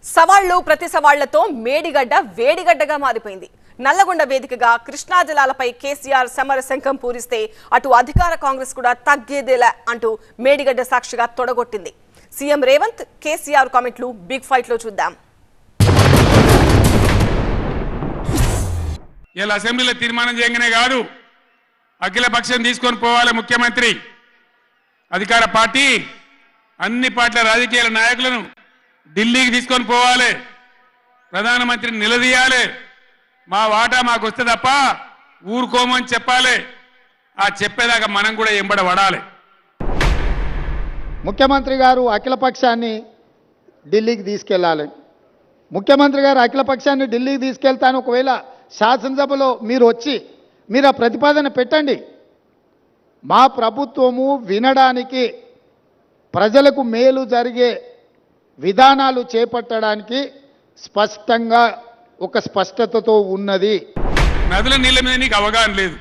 సవాళ్లు ప్రతి సవాళ్లతో మేడిగడ్డ వేడిగడ్డగా మారిపోయింది. నల్లగొండ వేదికగా కృష్ణా జలాలపై కేసీఆర్ సమరశంఖం పూరిస్తే అటు అధికార కాంగ్రెస్ కూడా తగ్గేదేలా అంటూ మేడిగడ్డ సాక్షిగా తొడగొట్టింది. సీఎం రేవంత్ కేసీఆర్ కామెంట్లు బిగ్ ఫైట్ లో చూద్దాం. ఇలా అసెంబ్లీలో తీర్మానం చేయగానే కాదు, అఖిల పక్షం తీసుకొని పోవాలి ముఖ్యమంత్రి. అధికార పార్టీ అన్ని పార్టీల రాజకీయ నాయకులను ఢిల్లీకి తీసుకొని పోవాలి, ప్రధానమంత్రిని నిలదీయాలి. మా వాటా మాకు వస్తే తప్ప ఊరుకోమని చెప్పాలి. ఆ చెప్పేదాకా మనం కూడా ఎంబడబడాలి. ముఖ్యమంత్రి గారు అఖిలపక్షాన్ని ఢిల్లీకి తీసుకెళ్ళాలి. ముఖ్యమంత్రి గారు అఖిలపక్షాన్ని ఢిల్లీకి తీసుకెళ్తాను. ఒకవేళ శాసనసభలో మీరు వచ్చి మీరు ఆ ప్రతిపాదన పెట్టండి. మా ప్రభుత్వము వినడానికి, ప్రజలకు మేలు జరిగే విధానాలు చేపట్టడానికి స్పష్టంగా ఒక స్పష్టతతో ఉన్నది. నదుల నీళ్ళ మీద నీకు అవగాహన లేదు.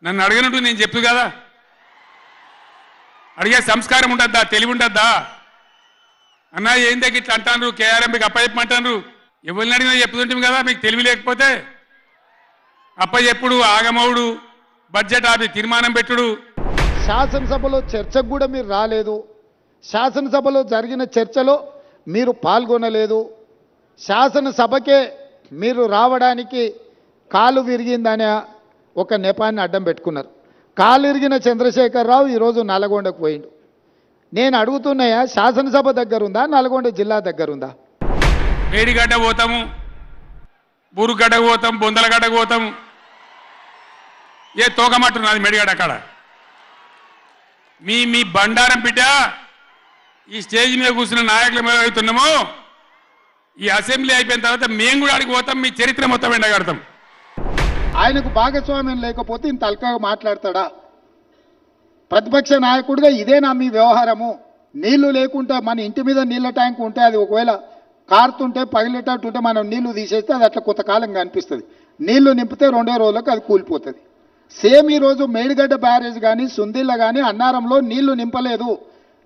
నన్ను అడగనట్టు నేను చెప్పు కదా, అడిగే సంస్కారం ఉంటుందా, తెలివి ఉంటుందా? అన్నా ఏందే ఇట్లా అంటాను, కేఆర్ఎంకి అప్పచెప్పమంటాను. ఎవరిని అడిగినా చెప్పుతుంటాం కదా. మీకు తెలివి లేకపోతే అప్పచెప్పుడు, ఆగమవుడు, బడ్జెట్ ఆపి తీర్మానం పెట్టుడు. శాసనసభలో చర్చకు కూడా మీరు రాలేదు. శాసనసభలో జరిగిన చర్చలో మీరు పాల్గొనలేదు. శాసనసభకే మీరు రావడానికి కాలు విరిగిందనే ఒక నెపాన్ని అడ్డం పెట్టుకున్నారు. కాలు విరిగిన చంద్రశేఖరరావు ఈరోజు నల్గొండకు పోయిండు. నేను అడుగుతున్నాయా, శాసనసభ దగ్గరుందా, నల్గొండ జిల్లా దగ్గరుందా? మేడిగడ్డ పోతాము, బూరుగడ్డకు పోతాం, బొందలగడ్డకు పోతాము. ఏ తోకమట్టున్నది మేడిగడ్డ అక్కడ. మీ బండారం బిడ్డ ఈ స్టేజ్ మీద కూర్చున్న నాయకులు మేము అవుతున్నామో, ఈ అసెంబ్లీ అయిపోయిన తర్వాత మేము కూడా అడిగి పోతాం, మీ చరిత్ర మొత్తం ఎండగడతాం. ఆయనకు భాగస్వామ్యం లేకపోతే ఇంత అల్కగా మాట్లాడతాడా? ప్రతిపక్ష నాయకుడిగా ఇదేనా మీ వ్యవహారము? నీళ్లు లేకుంటే మన ఇంటి మీద నీళ్ళ ట్యాంక్ ఉంటే అది ఒకవేళ కారుతుంటే పగిలేటట్టుంటే మనం నీళ్లు తీసేస్తే అది అట్లా కొంతకాలంగా అనిపిస్తుంది. నీళ్లు నింపితే 2 రోజులకు అది కూలిపోతుంది. సేమ్ ఈరోజు మేడిగడ్డ బ్యారేజ్ కానీ, సుందిళ్ళ కానీ, అన్నారంలో నీళ్లు నింపలేదు.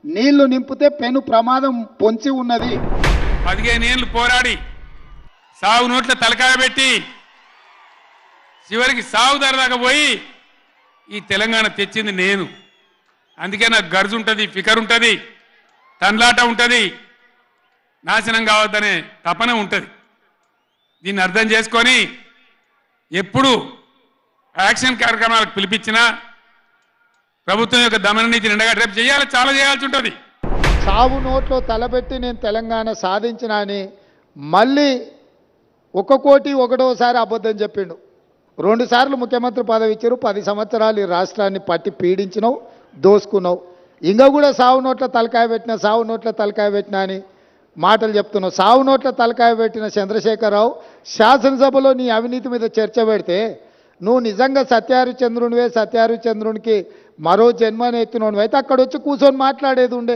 నీళ్లు నింపితే పెను ప్రమాదం పొంచి ఉన్నది. 15 ఏళ్ళు పోరాడి సాగు నోట్ల తలకాయ పెట్టి చివరికి సాగు ధరదాకా పోయి ఈ తెలంగాణ తెచ్చింది నేను. అందుకే నాకు గర్జు ఉంటుంది, ఫికర్ ఉంటుంది, తన్లాట ఉంటుంది, నాశనం కావద్దనే తపన ఉంటుంది. దీన్ని అర్థం చేసుకొని ఎప్పుడు యాక్షన్ కార్యక్రమాలకు పిలిపించినా ప్రభుత్వం యొక్క దమన నీతిని ఎండగట్టి చేయాలి, చాలా చేయాల్సి ఉంటుంది. సాగు నోట్లో తలబెట్టి నేను తెలంగాణ సాధించిన అని మళ్ళీ 1 కోటి 1వసారి అబద్ధం చెప్పిండు. 2 సార్లు ముఖ్యమంత్రి పదవి ఇచ్చారు. 10 సంవత్సరాలు ఈ రాష్ట్రాన్ని పట్టి పీడించినావు, దోసుకున్నావు. ఇంకా కూడా సాగు నోట్ల తలకాయ పెట్టినా, సాగు నోట్ల తలకాయ పెట్టినా అని మాటలు చెప్తున్నావు. సాగు నోట్ల తలకాయ పెట్టిన చంద్రశేఖరరావు శాసనసభలో నీ అవినీతి మీద చర్చ పెడితే నువ్వు నిజంగా సత్యహరిచంద్రునివే, సత్యహరిచంద్రునికి మరో జన్మని ఎత్తినోనివి అయితే అక్కడ వచ్చి కూర్చొని మాట్లాడేది ఉండే.